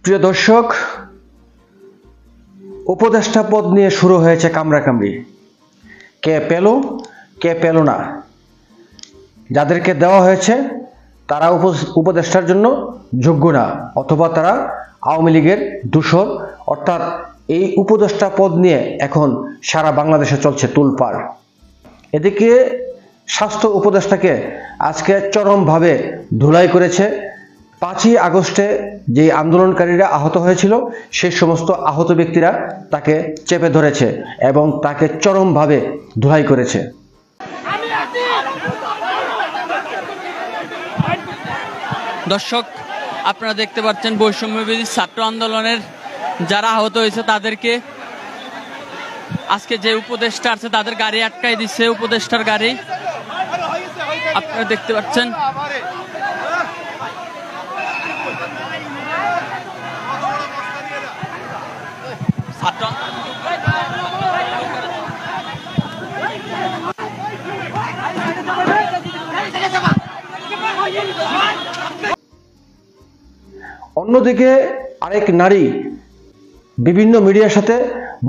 প্রিয় দর্শক, উপদেষ্টা পদ নিয়ে শুরু হয়েছে কামড়াকামড়ি। কে পেল কে পেল না, যাদেরকে দেওয়া হয়েছে তারা উপদেষ্টার জন্য যোগ্য না, অথবা তারা আওয়ামী লীগের দূষর। অর্থাৎ এই উপদেষ্টা পদ নিয়ে এখন সারা বাংলাদেশে চলছে তুলপাড়। এদিকে স্বাস্থ্য উপদেষ্টাকে আজকে চরমভাবে ধুলাই করেছে। 5ই আগস্টে যে আন্দোলনকারীরা আহত হয়েছিল সেই সমস্ত আহত ব্যক্তিরা তাকে চেপে ধরেছে এবং তাকে চরমভাবে ধুলাই করেছে। দর্শক, আপনারা দেখতে পাচ্ছেন বৈষম্যবিরোধী ছাত্র আন্দোলনের যারা আহত হয়েছে তাদেরকে আজকে যে উপদেষ্টা আছে তাদের গাড়ি আটকাই দিচ্ছে, উপদেষ্টার গাড়ি আপনারা দেখতে পাচ্ছেন। অন্যদিকে আরেক নারী বিভিন্ন মিডিয়ার সাথে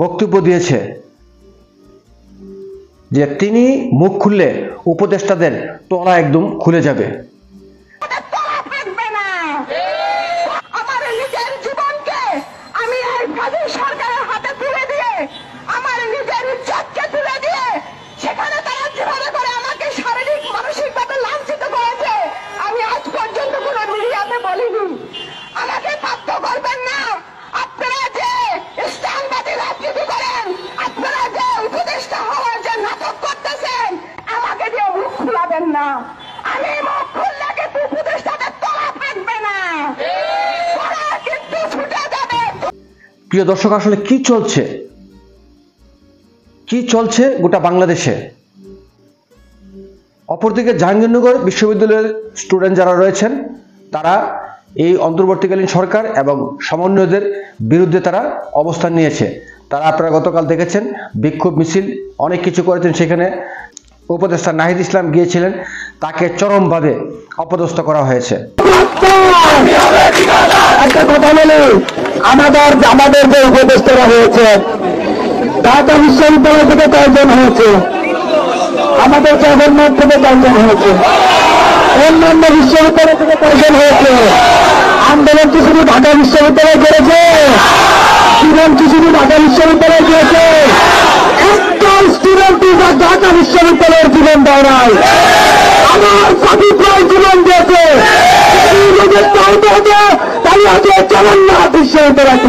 বক্তব্য দিয়েছে যে তিনি মুখ খুললে উপদেষ্টাদের তলা একদম খুলে যাবে। প্রিয় দর্শক, আসলে কি চলছে গোটা বাংলাদেশে। অপরদিকে জাহাঙ্গীরনগর বিশ্ববিদ্যালয়ের স্টুডেন্ট যারা রয়েছেন তারা এই অন্তর্বর্তীকালীন সরকার এবং সমন্বয়কদের বিরুদ্ধে তারা অবস্থান নিয়েছে। তারা আপনারা গতকাল দেখেছেন বিক্ষোভ মিছিল অনেক কিছু করেছেন। সেখানে উপদেষ্টা নাহিদ ইসলাম গিয়েছিলেন, তাকে চরমভাবে অপদস্থ করা হয়েছে। একটা কথা বলি, আমাদের যে উপদেষ্টারা হয়েছে ঢাকা বিশ্ববিদ্যালয় থেকে কয়েকজন হয়েছে, আমাদের জগন্নাথ থেকে কয়েকজন হয়েছে, অন্যান্য বিশ্ববিদ্যালয় থেকে কয়েকজন হয়েছে। আন্দোলন কি শুধু ঢাকা বিশ্ববিদ্যালয় করেছে? স্টুডেন্ট কি শুধু ঢাকা বিশ্ববিদ্যালয় করেছে? একটা স্টুডেন্ট ঢাকা বিশ্ববিদ্যালয়ের জীবন দেয় নাই, আমার সাবিক রায় জীবন দিয়েছে। জগন্নাথ বিশ্ববিদ্যালয়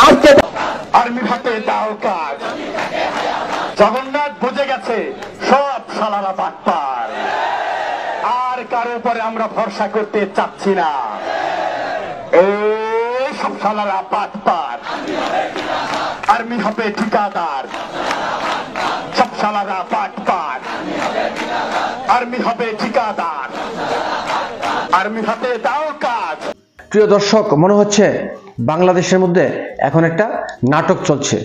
আজকে আর্মি হাতে দাও কাজ। জগন্নাথ বুঝে গেছে সব শালারা বাটপার, আর কারো উপরে আমরা ভরসা করতে চাচ্ছি না। এই সব শালারা বাটপার, আর্মি হবে ঠিকাদার। সব শালারা বাটপার, আর্মি হবে ঠিকাদার, আর্মি হাতে দাও কাজ। প্রিয় দর্শক, মনে হচ্ছে বাংলাদেশের মধ্যে এখন একটা নাটক চলছে।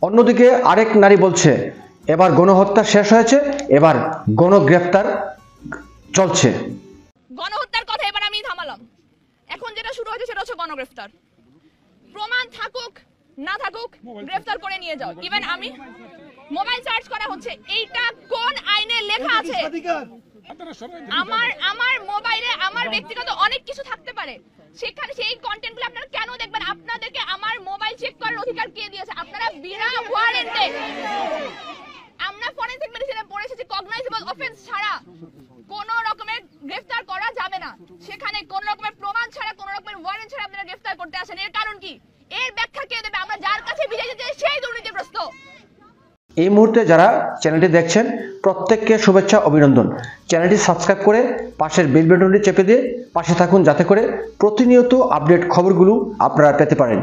অন্যদিকে আরেক নারী বলছে এবার গণহত্যা শেষ হয়েছে, এবার গণগ্রেফতার চলছে। গণহত্যার কথা এবার আমি থামালাম, এখন যেটা শুরু হয়েছে সেটা হচ্ছে গণগ্রেফতার। প্রমাণ থাকুক না থাকুক গ্রেফতার করে নিয়ে যাও। ইভেন আমি মোবাইল সার্চ করা হচ্ছে, এইটা কোন আইনে লেখা আছে? আমার মোবাইলে আমার ব্যক্তিগত অনেক কিছু থাকতে পারে, সেখানে সেই কন্টেন্টগুলো আপনারা কেন দেখবেন? আপনাদেরকে আমার মোবাইল চেক করার অধিকার কে দিয়েছে? আপনারা বিনা ওয়ারেন্টে, আমরা ফরেনসিক মেডিসিনে পড়েছি যে কগনাইজেবল অফেন্স ছাড়া কোন রকমের গ্রেফতার করা যাবে না। সেখানে কোন রকমের প্রমাণ ছাড়া, কোন রকমের ওয়ারেন্ট ছাড়া আপনারা গ্রেফতার করতে আসেন। এর কারণ কি? এর ব্যাখ্যা কে দেবে? আমরা যার কাছে বিজয় দিতে সেই দুর্নীতিগ্রস্ত। এই মুহূর্তে যারা চ্যানেলটি দেখছেন প্রত্যেককে শুভেচ্ছা, অভিনন্দন। চ্যানেলটি সাবস্ক্রাইব করে পাশের বেল বাটনটি চেপে দিয়ে পাশে থাকুন, যাতে করে প্রতিনিয়ত আপডেট খবরগুলো আপনারা পেতে পারেন।